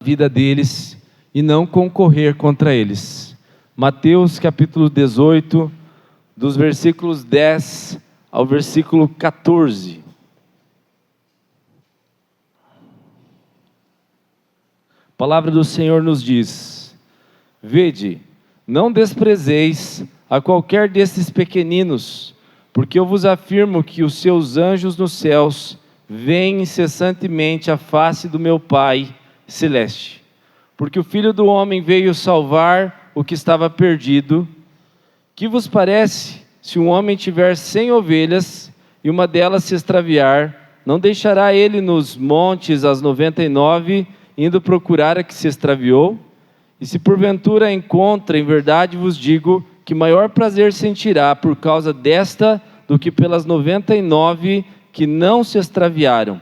vida deles e não concorrer contra eles. Mateus capítulo 18, dos versículos 10 ao versículo 14. A palavra do Senhor nos diz: Vede, não desprezeis a qualquer desses pequeninos, porque eu vos afirmo que os seus anjos nos céus veem incessantemente a face do meu Pai celeste. Porque o Filho do Homem veio salvar o que estava perdido. Que vos parece, se um homem tiver 100 ovelhas, e uma delas se extraviar, não deixará ele nos montes as 99, indo procurar a que se extraviou? E se porventura a encontra, em verdade vos digo, que maior prazer sentirá por causa desta, do que pelas 99 que não se extraviaram.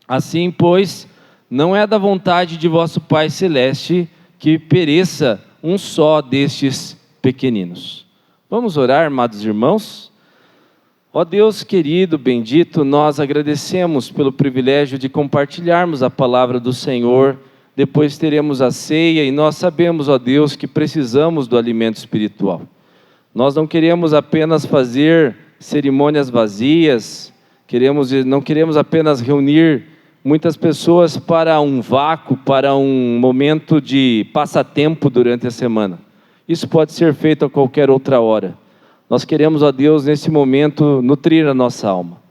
Assim, pois, não é da vontade de vosso Pai Celeste que pereça um só destes pequeninos. Vamos orar, amados irmãos? Ó Deus querido, bendito, nós agradecemos pelo privilégio de compartilharmos a palavra do Senhor. Depois teremos a ceia e nós sabemos, ó Deus, que precisamos do alimento espiritual. Nós não queremos apenas fazer cerimônias vazias, não queremos apenas reunir muitas pessoas para um vácuo, para um momento de passatempo durante a semana. Isso pode ser feito a qualquer outra hora. Nós queremos, ó Deus, nesse momento, nutrir a nossa alma.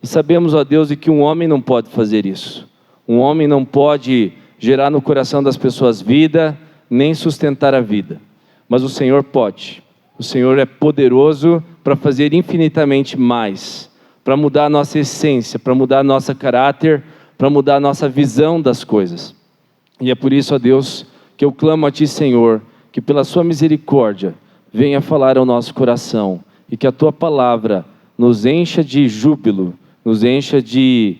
E sabemos, ó Deus, que um homem não pode fazer isso. Um homem não pode gerar no coração das pessoas vida, nem sustentar a vida. Mas o Senhor pode. O Senhor é poderoso para fazer infinitamente mais, para mudar a nossa essência, para mudar nosso caráter, para mudar a nossa visão das coisas. E é por isso, ó Deus, que eu clamo a Ti, Senhor, que pela Sua misericórdia venha falar ao nosso coração e que a Tua palavra nos encha de júbilo, nos encha de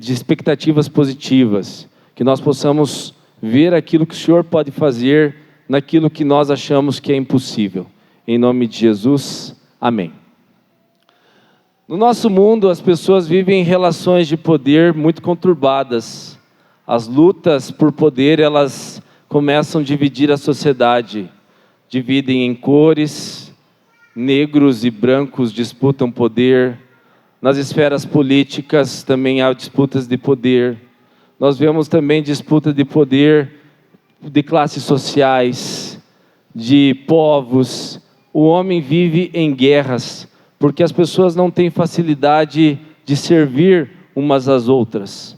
expectativas positivas, que nós possamos ver aquilo que o Senhor pode fazer naquilo que nós achamos que é impossível. Em nome de Jesus, amém. No nosso mundo, as pessoas vivem relações de poder muito conturbadas. As lutas por poder, elas começam a dividir a sociedade. Dividem em cores, negros e brancos disputam poder. Nas esferas políticas também há disputas de poder. Nós vemos também disputa de poder de classes sociais, de povos. O homem vive em guerras, porque as pessoas não têm facilidade de servir umas às outras.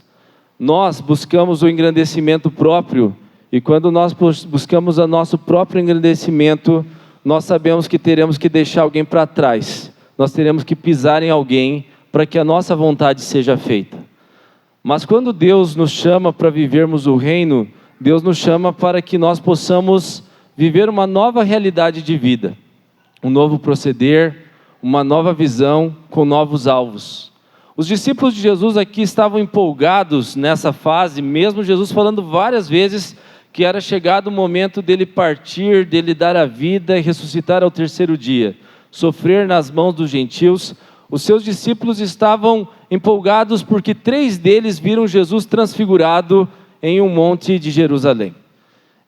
Nós buscamos o engrandecimento próprio, e quando nós buscamos o nosso próprio engrandecimento, nós sabemos que teremos que deixar alguém para trás. Nós teremos que pisar em alguém para que a nossa vontade seja feita. Mas quando Deus nos chama para vivermos o reino, Deus nos chama para que nós possamos viver uma nova realidade de vida, um novo proceder, uma nova visão com novos alvos. Os discípulos de Jesus aqui estavam empolgados nessa fase, mesmo Jesus falando várias vezes que era chegado o momento dele partir, dele dar a vida e ressuscitar ao terceiro dia, sofrer nas mãos dos gentios. Os seus discípulos estavam empolgados porque 3 deles viram Jesus transfigurado em um monte de Jerusalém.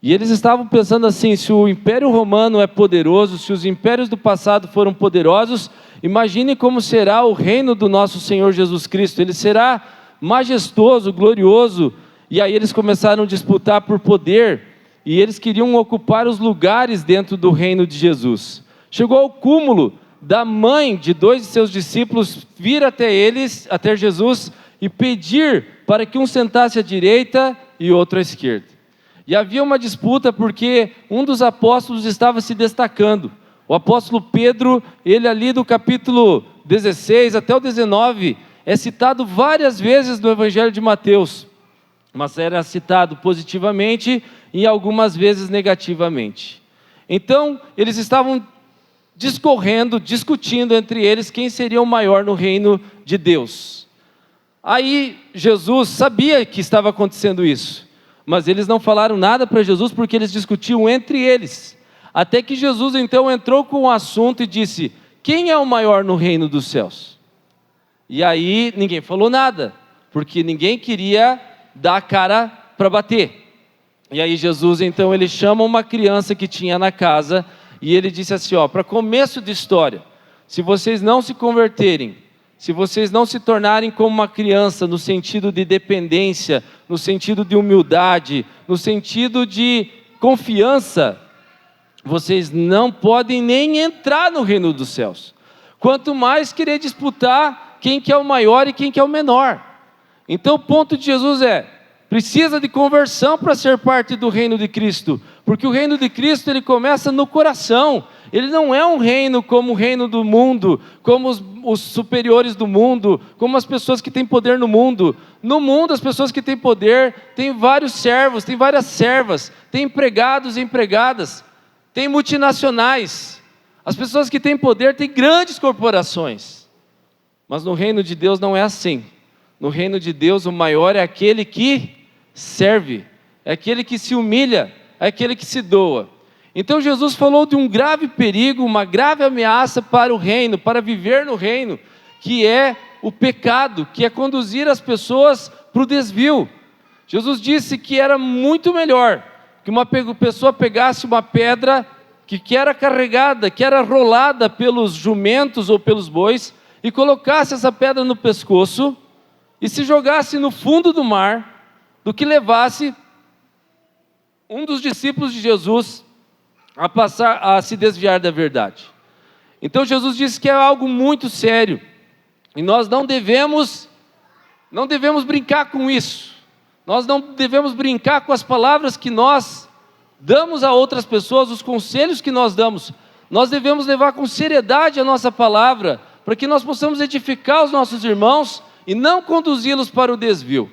E eles estavam pensando assim: se o Império Romano é poderoso, se os impérios do passado foram poderosos, imagine como será o reino do nosso Senhor Jesus Cristo. Ele será majestoso, glorioso. E aí eles começaram a disputar por poder, e eles queriam ocupar os lugares dentro do reino de Jesus. Chegou ao cúmulo da mãe de 2 de seus discípulos vir até Jesus e pedir para que um sentasse à direita e outro à esquerda. E havia uma disputa porque um dos apóstolos estava se destacando. O apóstolo Pedro, ele ali do capítulo 16 até o 19, é citado várias vezes no Evangelho de Mateus, mas era citado positivamente e algumas vezes negativamente. Então, eles estavam discutindo entre eles quem seria o maior no reino de Deus. Aí Jesus sabia que estava acontecendo isso, mas eles não falaram nada para Jesus porque eles discutiam entre eles. Até que Jesus então entrou com o assunto e disse: quem é o maior no reino dos céus? E aí ninguém falou nada, porque ninguém queria dar a cara para bater. E aí Jesus, então, ele chama uma criança que tinha na casa e ele disse assim, para começo de história, se vocês não se converterem, se vocês não se tornarem como uma criança no sentido de dependência, no sentido de humildade, no sentido de confiança, vocês não podem nem entrar no reino dos céus. Quanto mais querer disputar quem que é o maior e quem que é o menor. Então o ponto de Jesus precisa de conversão para ser parte do reino de Cristo, porque o reino de Cristo ele começa no coração. Ele não é um reino como o reino do mundo, como os superiores do mundo, como as pessoas que têm poder no mundo. No mundo, as pessoas que têm poder, têm vários servos, têm várias servas, têm empregados e empregadas, têm multinacionais. As pessoas que têm poder têm grandes corporações. Mas no reino de Deus não é assim. No reino de Deus, o maior é aquele que serve, é aquele que se humilha, é aquele que se doa. Então Jesus falou de um grave perigo, uma grave ameaça para o reino, para viver no reino, que é o pecado, que é conduzir as pessoas para o desvio. Jesus disse que era muito melhor que uma pessoa pegasse uma pedra que era carregada, que era rolada pelos jumentos ou pelos bois, e colocasse essa pedra no pescoço, e se jogasse no fundo do mar, do que levasse um dos discípulos de Jesus a passar a se desviar da verdade. Então Jesus disse que é algo muito sério, e nós não devemos brincar com isso, nós não devemos brincar com as palavras que nós damos a outras pessoas, os conselhos que nós damos. Nós devemos levar com seriedade a nossa palavra, para que nós possamos edificar os nossos irmãos e não conduzi-los para o desvio.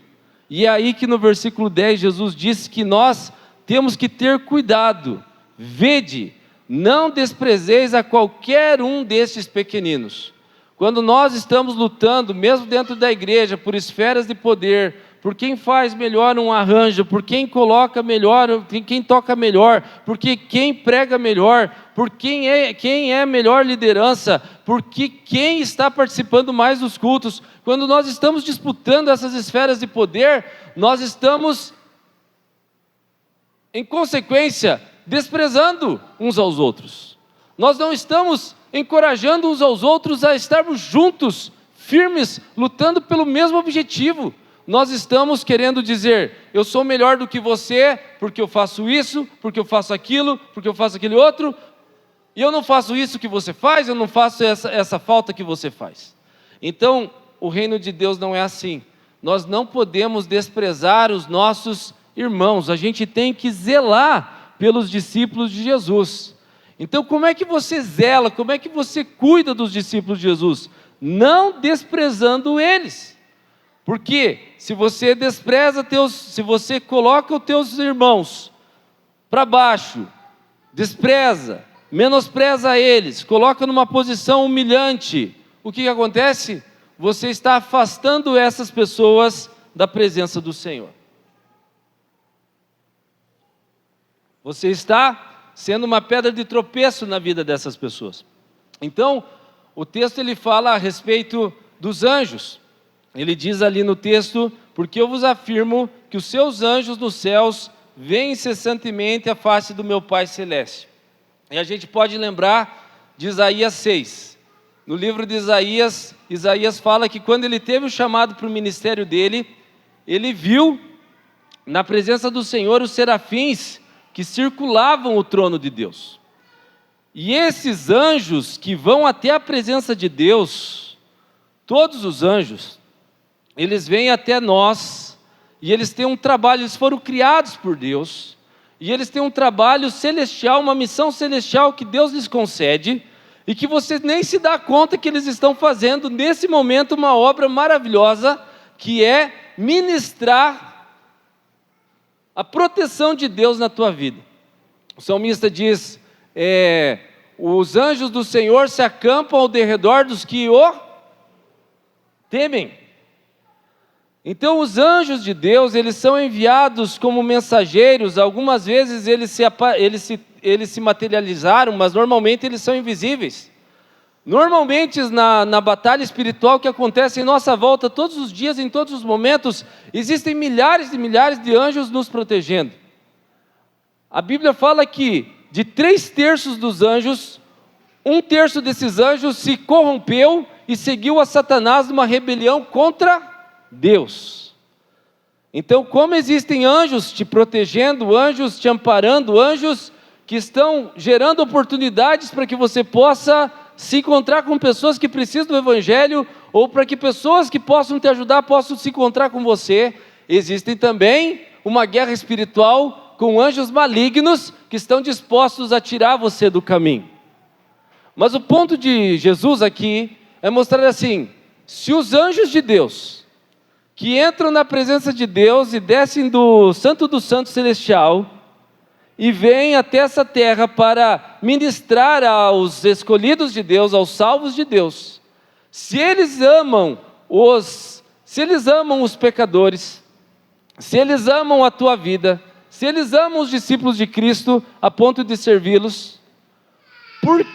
E é aí que no versículo 10 Jesus disse que nós temos que ter cuidado. Vede, não desprezeis a qualquer um destes pequeninos. Quando nós estamos lutando, mesmo dentro da igreja, por esferas de poder, por quem faz melhor um arranjo, por quem coloca melhor, quem toca melhor, porque quem prega melhor, por quem é melhor liderança, porque quem está participando mais dos cultos. Quando nós estamos disputando essas esferas de poder, nós estamos, em consequência, desprezando uns aos outros. Nós não estamos encorajando uns aos outros a estarmos juntos, firmes, lutando pelo mesmo objetivo. Nós estamos querendo dizer, eu sou melhor do que você, porque eu faço isso, porque eu faço aquilo, porque eu faço aquele outro, e eu não faço isso que você faz, eu não faço essa falta que você faz. Então, o reino de Deus não é assim. Nós não podemos desprezar os nossos irmãos, a gente tem que zelar pelos discípulos de Jesus. Então, como é que você zela, como é que você cuida dos discípulos de Jesus? Não desprezando eles. Porque se você despreza se você coloca os teus irmãos para baixo, despreza, menospreza eles, coloca numa posição humilhante, o que acontece? Você está afastando essas pessoas da presença do Senhor. Você está sendo uma pedra de tropeço na vida dessas pessoas. Então, o texto ele fala a respeito dos anjos. Ele diz ali no texto, porque eu vos afirmo que os seus anjos nos céus veem incessantemente a face do meu Pai Celeste. E a gente pode lembrar de Isaías 6. No livro de Isaías, Isaías fala que quando ele teve o chamado para o ministério dele, ele viu na presença do Senhor os serafins que circulavam o trono de Deus. E esses anjos que vão até a presença de Deus, todos os anjos, eles vêm até nós, e eles têm um trabalho, eles foram criados por Deus, e eles têm um trabalho celestial, uma missão celestial que Deus lhes concede, e que você nem se dá conta que eles estão fazendo nesse momento uma obra maravilhosa, que é ministrar a proteção de Deus na tua vida. O salmista diz, os anjos do Senhor se acampam ao derredor dos que o temem. Então os anjos de Deus, eles são enviados como mensageiros. Algumas vezes eles se materializaram, mas normalmente eles são invisíveis. Normalmente na batalha espiritual que acontece em nossa volta todos os dias, em todos os momentos, existem milhares e milhares de anjos nos protegendo. A Bíblia fala que de 3/3 dos anjos, 1/3 desses anjos se corrompeu e seguiu a Satanás numa rebelião contra Deus. Então, como existem anjos te protegendo, anjos te amparando, anjos que estão gerando oportunidades para que você possa se encontrar com pessoas que precisam do Evangelho, ou para que pessoas que possam te ajudar possam se encontrar com você, existem também uma guerra espiritual com anjos malignos que estão dispostos a tirar você do caminho. Mas o ponto de Jesus aqui é mostrar assim: se os anjos de Deus, que entram na presença de Deus e descem do Santo dos Santos Celestial, e vêm até essa terra para ministrar aos escolhidos de Deus, aos salvos de Deus, se eles amam os pecadores, se eles amam a tua vida, se eles amam os discípulos de Cristo a ponto de servi-los, por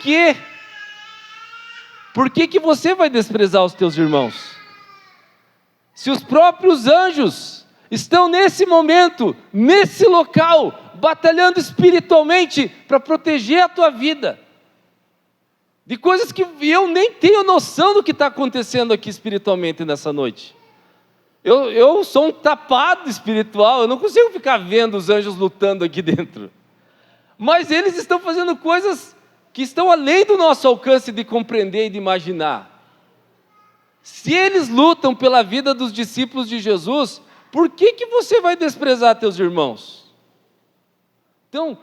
que você vai desprezar os teus irmãos? Se os próprios anjos estão nesse momento, nesse local, batalhando espiritualmente para proteger a tua vida, de coisas que eu nem tenho noção do que está acontecendo aqui espiritualmente nessa noite. Eu sou um tapado espiritual, eu não consigo ficar vendo os anjos lutando aqui dentro. Mas eles estão fazendo coisas que estão além do nosso alcance de compreender e de imaginar. Se eles lutam pela vida dos discípulos de Jesus, por que você vai desprezar teus irmãos? Então,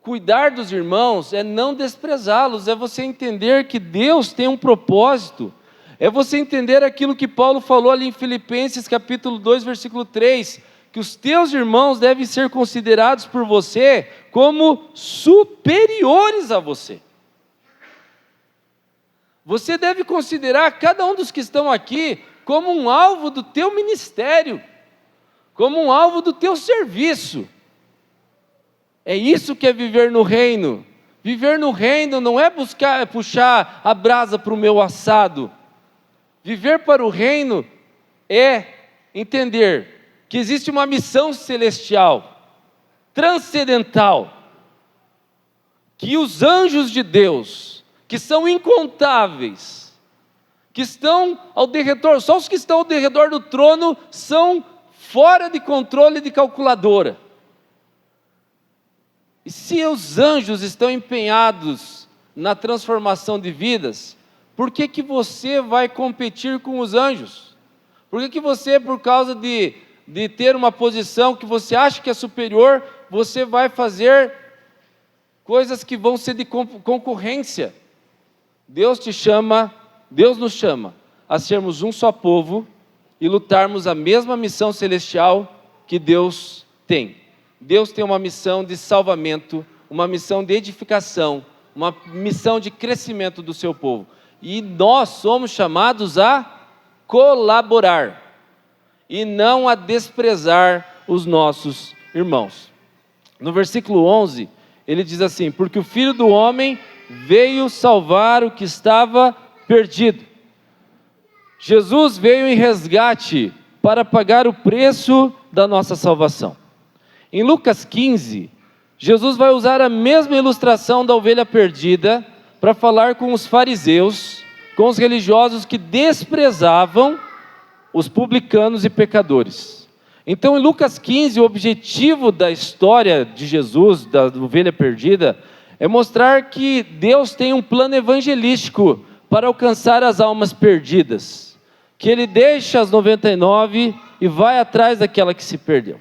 cuidar dos irmãos é não desprezá-los, é você entender que Deus tem um propósito, é você entender aquilo que Paulo falou ali em Filipenses capítulo 2, versículo 3, que os teus irmãos devem ser considerados por você como superiores a você. Você deve considerar cada um dos que estão aqui como um alvo do teu ministério, como um alvo do teu serviço. É isso que é viver no reino. Viver no reino não é puxar a brasa para o meu assado. Viver para o reino é entender que existe uma missão celestial, transcendental, que os anjos de Deus, que são incontáveis, que estão ao derredor, só os que estão ao derredor do trono são fora de controle de calculadora. E se os anjos estão empenhados na transformação de vidas, por que você vai competir com os anjos? Por que você, por causa de ter uma posição que você acha que é superior, você vai fazer coisas que vão ser de concorrência? Deus nos chama a sermos um só povo e lutarmos a mesma missão celestial que Deus tem. Deus tem uma missão de salvamento, uma missão de edificação, uma missão de crescimento do seu povo. E nós somos chamados a colaborar e não a desprezar os nossos irmãos. No versículo 11, ele diz assim: porque o Filho do Homem veio salvar o que estava perdido. Jesus veio em resgate para pagar o preço da nossa salvação. Em Lucas 15, Jesus vai usar a mesma ilustração da ovelha perdida para falar com os fariseus, com os religiosos que desprezavam os publicanos e pecadores. Então, em Lucas 15, o objetivo da história de Jesus, da ovelha perdida, é mostrar que Deus tem um plano evangelístico para alcançar as almas perdidas, que Ele deixa as 99 e vai atrás daquela que se perdeu.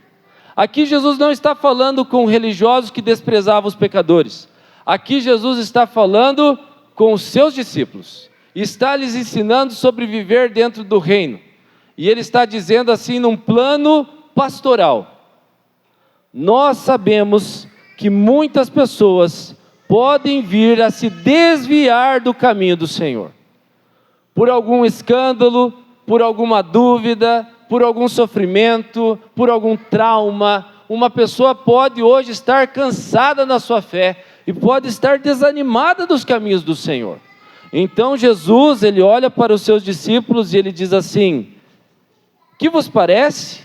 Aqui Jesus não está falando com religiosos que desprezavam os pecadores. Aqui Jesus está falando com os seus discípulos. Está lhes ensinando sobre viver dentro do reino. E Ele está dizendo assim num plano pastoral: nós sabemos que muitas pessoas podem vir a se desviar do caminho do Senhor. Por algum escândalo, por alguma dúvida, por algum sofrimento, por algum trauma. Uma pessoa pode hoje estar cansada na sua fé e pode estar desanimada dos caminhos do Senhor. Então Jesus, Ele olha para os seus discípulos e Ele diz assim: que vos parece?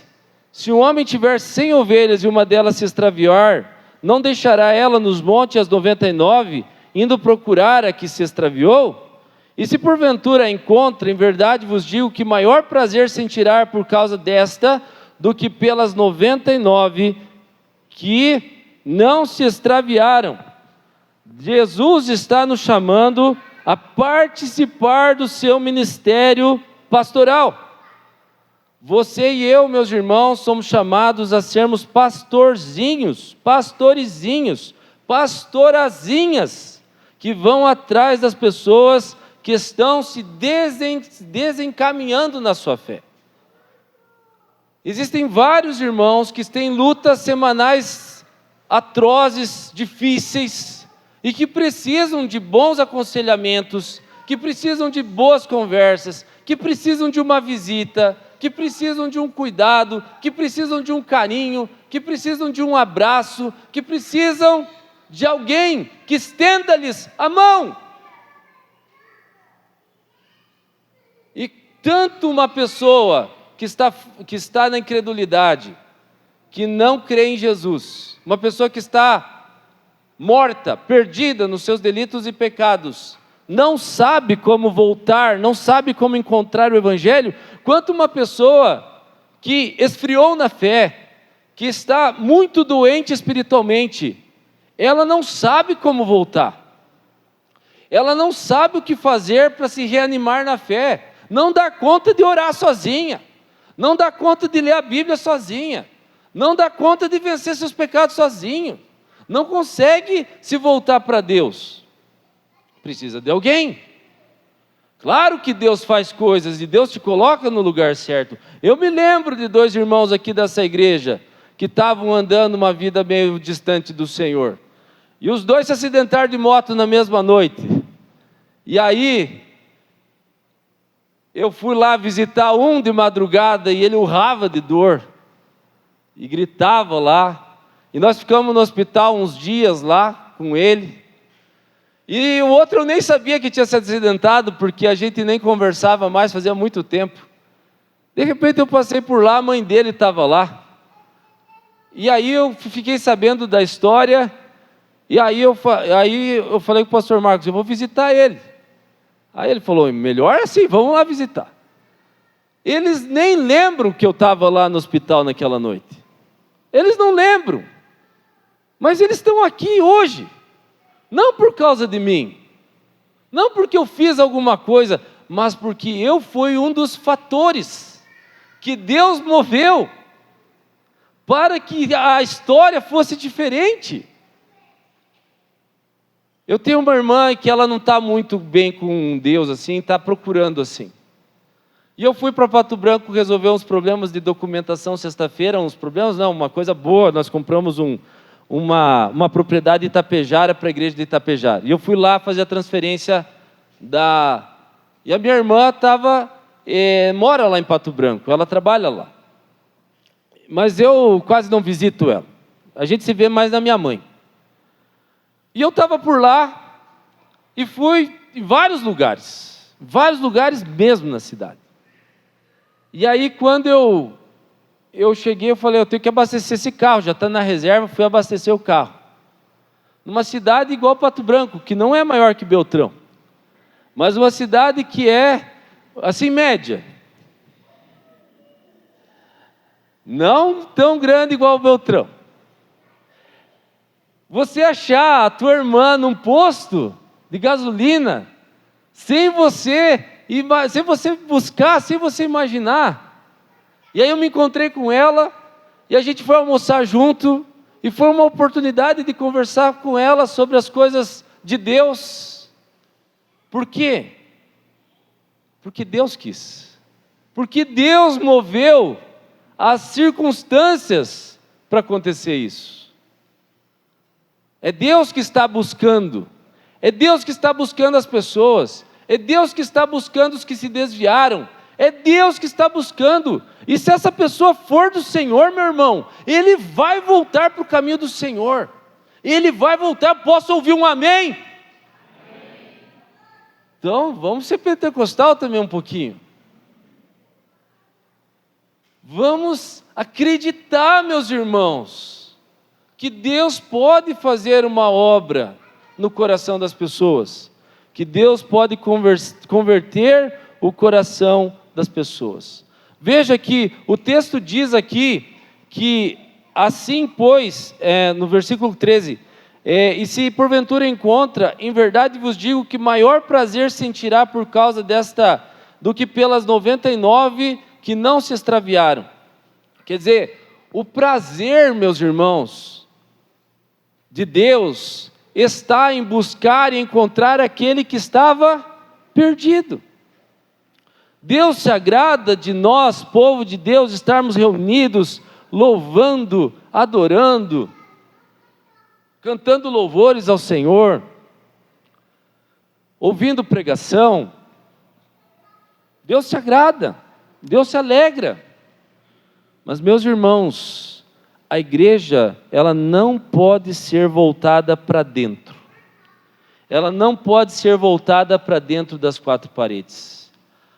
Se um homem tiver 100 ovelhas e uma delas se extraviar, não deixará ela nos montes as 99, indo procurar a que se extraviou? E se porventura a encontra, em verdade vos digo que maior prazer sentirá por causa desta, do que pelas 99 que não se extraviaram. Jesus está nos chamando a participar do seu ministério pastoral. Você e eu, meus irmãos, somos chamados a sermos pastorzinhos, pastorezinhos, pastorazinhas, que vão atrás das pessoas que estão se desencaminhando na sua fé. Existem vários irmãos que têm lutas semanais atrozes, difíceis, e que precisam de bons aconselhamentos, que precisam de boas conversas, que precisam de uma visita, que precisam de um cuidado, que precisam de um carinho, que precisam de um abraço, que precisam de alguém que estenda-lhes a mão. E tanto uma pessoa que está na incredulidade, que não crê em Jesus, uma pessoa que está morta, perdida nos seus delitos e pecados, não sabe como voltar, não sabe como encontrar o Evangelho, quanto uma pessoa que esfriou na fé, que está muito doente espiritualmente, ela não sabe como voltar, ela não sabe o que fazer para se reanimar na fé, não dá conta de orar sozinha, não dá conta de ler a Bíblia sozinha, não dá conta de vencer seus pecados sozinho, não consegue se voltar para Deus, precisa de alguém. Claro que Deus faz coisas e Deus te coloca no lugar certo. Eu me lembro de 2 irmãos aqui dessa igreja que estavam andando uma vida meio distante do Senhor, e os 2 se acidentaram de moto na mesma noite, e aí eu fui lá visitar um de madrugada e ele urrava de dor e gritava lá, e nós ficamos no hospital uns dias lá com ele. E o outro eu nem sabia que tinha se acidentado, porque a gente nem conversava mais, fazia muito tempo. De repente eu passei por lá, a mãe dele estava lá. E aí eu fiquei sabendo da história, e aí eu falei com o pastor Marcos, eu vou visitar ele. Aí ele falou, melhor assim, vamos lá visitar. Eles nem lembram que eu estava lá no hospital naquela noite. Eles não lembram. Mas eles estão aqui hoje. Não por causa de mim, não porque eu fiz alguma coisa, mas porque eu fui um dos fatores que Deus moveu para que a história fosse diferente. Eu tenho uma irmã que ela não está muito bem com Deus assim, está procurando assim. E eu fui para Pato Branco resolver uns problemas de documentação sexta-feira, uma coisa boa, nós compramos uma propriedade de Itapejara para a igreja de Itapejara. E eu fui lá fazer a transferência E a minha irmã mora lá em Pato Branco, ela trabalha lá. Mas eu quase não visito ela. A gente se vê mais na minha mãe. E eu estava por lá e fui em vários lugares mesmo na cidade. E aí quando eu cheguei, eu falei, eu tenho que abastecer esse carro, já está na reserva, fui abastecer o carro. Numa cidade igual Pato Branco, que não é maior que Beltrão, mas uma cidade que é, assim, média. Não tão grande igual Beltrão. Você achar a tua irmã num posto de gasolina, sem você buscar, sem você imaginar. E aí eu me encontrei com ela, e a gente foi almoçar junto, e foi uma oportunidade de conversar com ela sobre as coisas de Deus. Por quê? Porque Deus quis. Porque Deus moveu as circunstâncias para acontecer isso. É Deus que está buscando. É Deus que está buscando as pessoas. É Deus que está buscando os que se desviaram. É Deus que está buscando. E se essa pessoa for do Senhor, meu irmão, ele vai voltar para o caminho do Senhor. Ele vai voltar. Posso ouvir um amém? Amém. Então, vamos ser pentecostal também um pouquinho. Vamos acreditar, meus irmãos, que Deus pode fazer uma obra no coração das pessoas, que Deus pode converter o coração das pessoas. Veja que o texto diz aqui que assim, pois, no versículo 13, e se porventura encontra, em verdade vos digo que maior prazer sentirá por causa desta, do que pelas 99 que não se extraviaram. Quer dizer, o prazer, meus irmãos, de Deus, está em buscar e encontrar aquele que estava perdido. Deus se agrada de nós, povo de Deus, estarmos reunidos, louvando, adorando, cantando louvores ao Senhor, ouvindo pregação. Deus se agrada, Deus se alegra. Mas, meus irmãos, a igreja, ela não pode ser voltada para dentro. Ela não pode ser voltada para dentro das quatro paredes.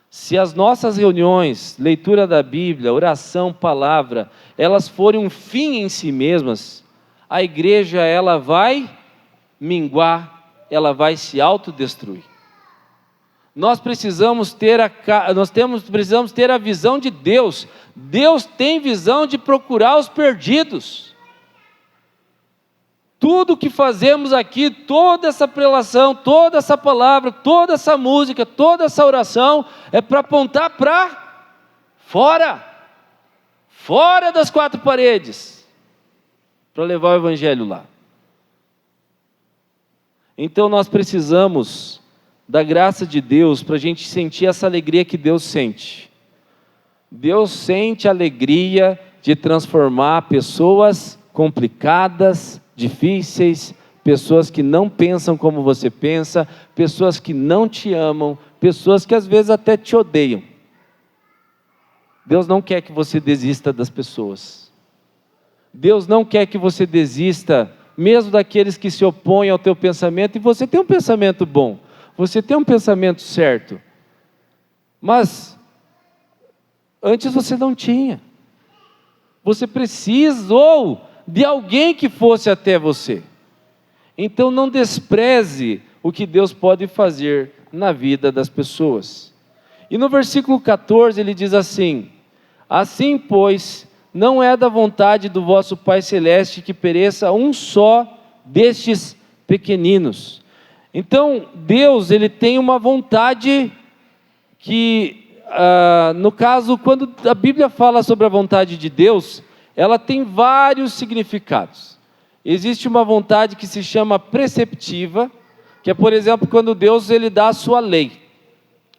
Se as nossas reuniões, leitura da Bíblia, oração, palavra, elas forem um fim em si mesmas, a igreja, ela vai minguar, ela vai se autodestruir. Nós precisamos ter a visão de Deus. Deus tem visão de procurar os perdidos. Tudo que fazemos aqui, toda essa prelação, toda essa palavra, toda essa música, toda essa oração, é para apontar para fora das quatro paredes, para levar o evangelho lá. Então nós precisamos da graça de Deus para a gente sentir essa alegria que Deus sente. Deus sente a alegria de transformar pessoas complicadas, difíceis, pessoas que não pensam como você pensa, pessoas que não te amam, pessoas que às vezes até te odeiam. Deus não quer que você desista das pessoas. Deus não quer que você desista, mesmo daqueles que se opõem ao teu pensamento, e você tem um pensamento bom, você tem um pensamento certo, mas antes você não tinha. Você precisou de alguém que fosse até você. Então não despreze o que Deus pode fazer na vida das pessoas. E no versículo 14 ele diz assim: assim, pois, não é da vontade do vosso Pai Celeste que pereça um só destes pequeninos. Então Deus, ele tem uma vontade que, no caso, quando a Bíblia fala sobre a vontade de Deus, ela tem vários significados. Existe uma vontade que se chama preceptiva, que é, por exemplo, quando Deus ele dá a sua lei,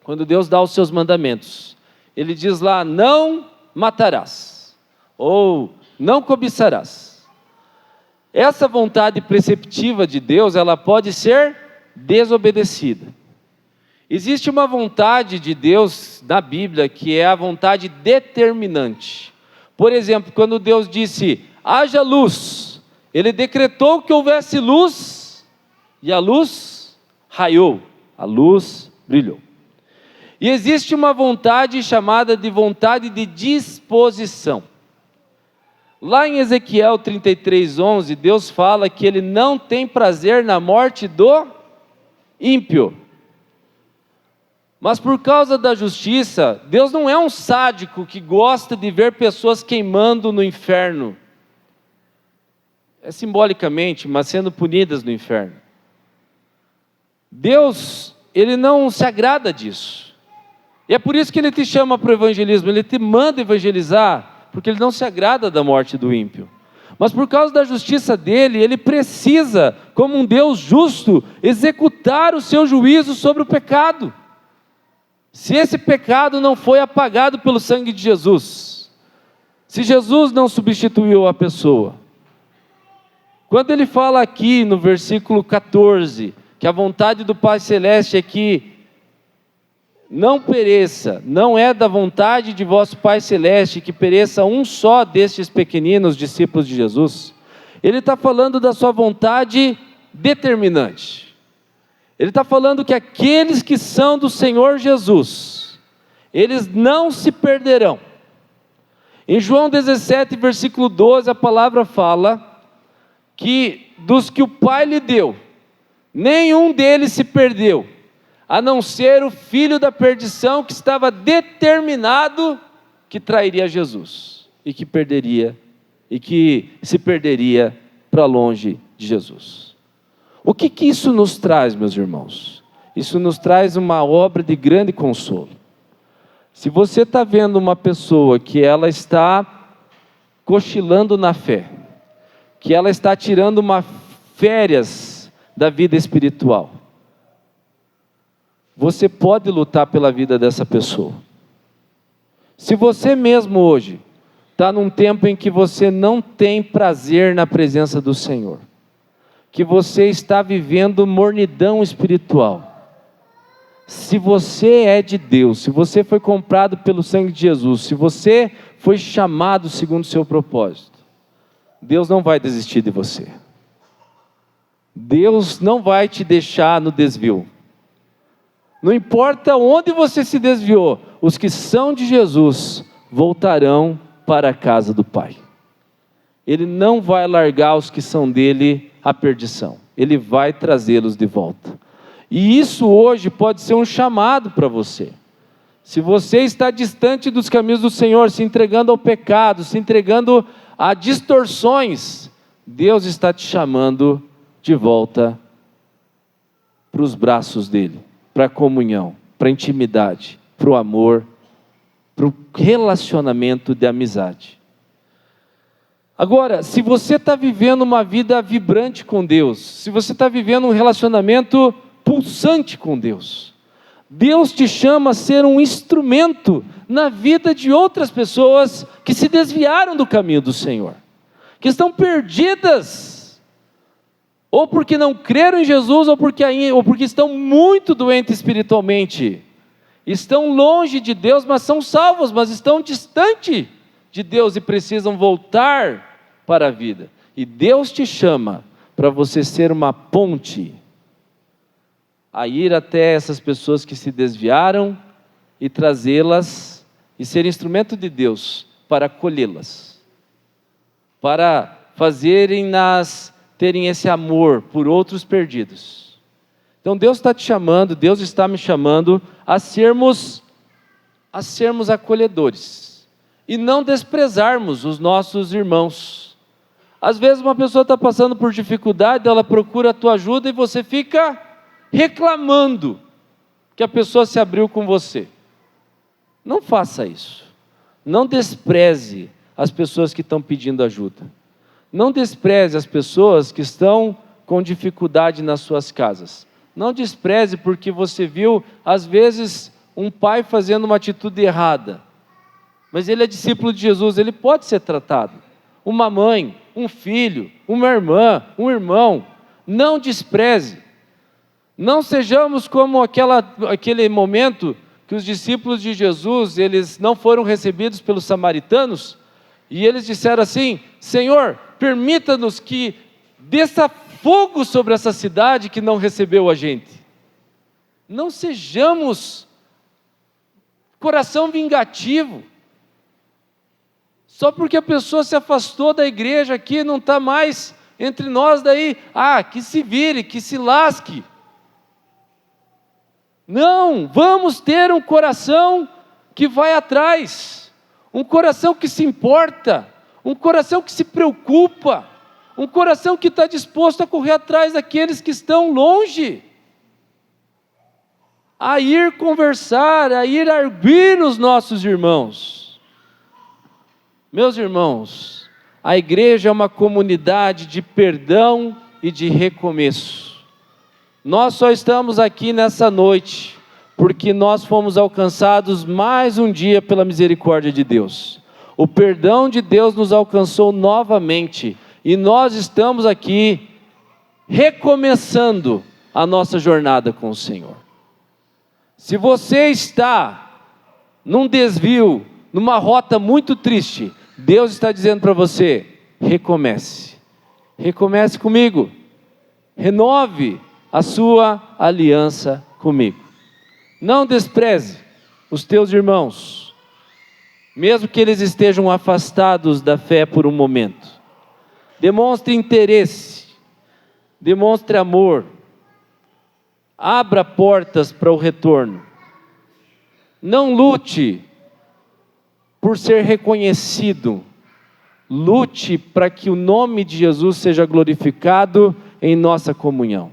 quando Deus dá os seus mandamentos. Ele diz lá, não matarás, ou não cobiçarás. Essa vontade preceptiva de Deus, ela pode ser desobedecida. Existe uma vontade de Deus na Bíblia, que é a vontade determinante. Por exemplo, quando Deus disse, haja luz, Ele decretou que houvesse luz, e a luz raiou, a luz brilhou. E existe uma vontade chamada de vontade de disposição. Lá em Ezequiel 33:11, Deus fala que Ele não tem prazer na morte do ímpio. Mas por causa da justiça, Deus não é um sádico que gosta de ver pessoas queimando no inferno. É simbolicamente, mas sendo punidas no inferno. Deus, Ele não se agrada disso. E é por isso que Ele te chama para o evangelismo, Ele te manda evangelizar, porque Ele não se agrada da morte do ímpio. Mas por causa da justiça dEle, Ele precisa, como um Deus justo, executar o seu juízo sobre o pecado. Se esse pecado não foi apagado pelo sangue de Jesus, se Jesus não substituiu a pessoa, quando ele fala aqui no versículo 14, que a vontade do Pai Celeste é que não pereça, não é da vontade de vosso Pai Celeste que pereça um só destes pequeninos discípulos de Jesus, ele está falando da sua vontade determinante. Ele está falando que aqueles que são do Senhor Jesus, eles não se perderão. Em João 17, versículo 12, a palavra fala que dos que o Pai lhe deu, nenhum deles se perdeu, a não ser o filho da perdição, que estava determinado que trairia Jesus e que se perderia para longe de Jesus. O que isso nos traz, meus irmãos? Isso nos traz uma obra de grande consolo. Se você está vendo uma pessoa que ela está cochilando na fé, que ela está tirando uma férias da vida espiritual, você pode lutar pela vida dessa pessoa. Se você mesmo hoje está num tempo em que você não tem prazer na presença do Senhor, que você está vivendo mornidão espiritual, se você é de Deus, se você foi comprado pelo sangue de Jesus, se você foi chamado segundo o seu propósito, Deus não vai desistir de você. Deus não vai te deixar no desvio. Não importa onde você se desviou, os que são de Jesus voltarão para a casa do Pai. Ele não vai largar os que são dele à perdição. Ele vai trazê-los de volta. E isso hoje pode ser um chamado para você. Se você está distante dos caminhos do Senhor, se entregando ao pecado, se entregando a distorções, Deus está te chamando de volta para os braços dele, para a comunhão, para a intimidade, para o amor, para o relacionamento de amizade. Agora, se você está vivendo uma vida vibrante com Deus, se você está vivendo um relacionamento pulsante com Deus, Deus te chama a ser um instrumento na vida de outras pessoas que se desviaram do caminho do Senhor, que estão perdidas, ou porque não creram em Jesus, ou porque estão muito doentes espiritualmente, estão longe de Deus, mas são salvos, mas estão distante de Deus e precisam voltar para a vida. E Deus te chama para você ser uma ponte, a ir até essas pessoas que se desviaram e trazê-las e ser instrumento de Deus para acolhê-las, para fazerem-nas terem esse amor por outros perdidos. Então Deus está te chamando, Deus está me chamando a sermos acolhedores e não desprezarmos os nossos irmãos. Às vezes uma pessoa está passando por dificuldade, ela procura a tua ajuda e você fica reclamando que a pessoa se abriu com você. Não faça isso. Não despreze as pessoas que estão pedindo ajuda. Não despreze as pessoas que estão com dificuldade nas suas casas. Não despreze porque você viu, às vezes, um pai fazendo uma atitude errada. Mas ele é discípulo de Jesus, ele pode ser tratado. Uma mãe, um filho, uma irmã, um irmão. Não despreze. Não sejamos como aquele momento que os discípulos de Jesus, eles não foram recebidos pelos samaritanos, e eles disseram assim: Senhor, permita-nos que desça fogo sobre essa cidade que não recebeu a gente. Não sejamos coração vingativo, só porque a pessoa se afastou da igreja aqui, não está mais entre nós, daí, que se vire, que se lasque. Não, vamos ter um coração que vai atrás, um coração que se importa, um coração que se preocupa, um coração que está disposto a correr atrás daqueles que estão longe, a ir conversar, a ir arguir os nossos irmãos. Meus irmãos, a igreja é uma comunidade de perdão e de recomeço. Nós só estamos aqui nessa noite porque nós fomos alcançados mais um dia pela misericórdia de Deus. O perdão de Deus nos alcançou novamente e nós estamos aqui recomeçando a nossa jornada com o Senhor. Se você está num desvio, numa rota muito triste, Deus está dizendo para você: recomece. Recomece comigo. Renove a sua aliança comigo. Não despreze os teus irmãos, mesmo que eles estejam afastados da fé por um momento. demonstre interesse, demonstre amor, abra portas para o retorno. Não lute por ser reconhecido, lute para que o nome de Jesus seja glorificado em nossa comunhão.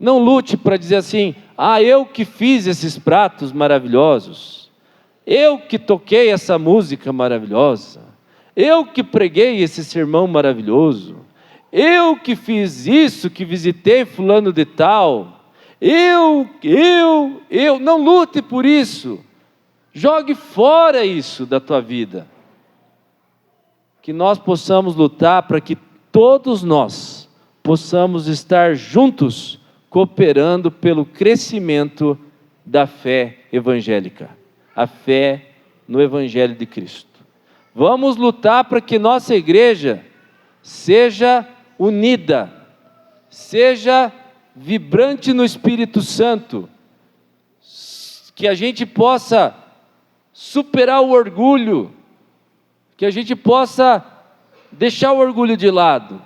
Não lute para dizer assim: eu que fiz esses pratos maravilhosos, eu que toquei essa música maravilhosa, eu que preguei esse sermão maravilhoso, eu que fiz isso, que visitei fulano de tal, não lute por isso, jogue fora isso da tua vida. Que nós possamos lutar para que todos nós possamos estar juntos, cooperando pelo crescimento da fé evangélica, a fé no Evangelho de Cristo. Vamos lutar para que nossa igreja seja unida, seja vibrante no Espírito Santo, que a gente possa superar o orgulho, que a gente possa deixar o orgulho de lado,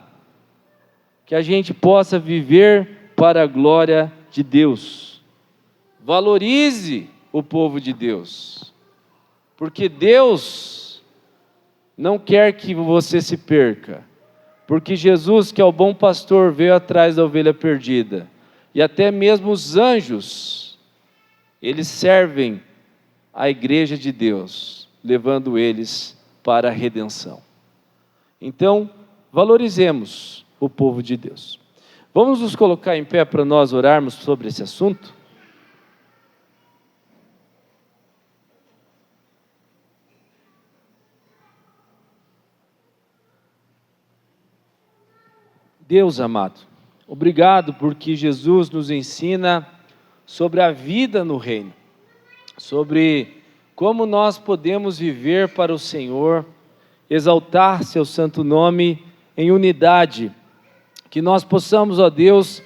que a gente possa viver para a glória de Deus. Valorize o povo de Deus, porque Deus não quer que você se perca, porque Jesus, que é o bom pastor, veio atrás da ovelha perdida, e até mesmo os anjos, eles servem a igreja de Deus, levando eles para a redenção. Então, valorizemos o povo de Deus. Vamos nos colocar em pé para nós orarmos sobre esse assunto? Deus amado, obrigado porque Jesus nos ensina sobre a vida no reino, sobre como nós podemos viver para o Senhor, exaltar seu santo nome em unidade, que nós possamos, ó Deus,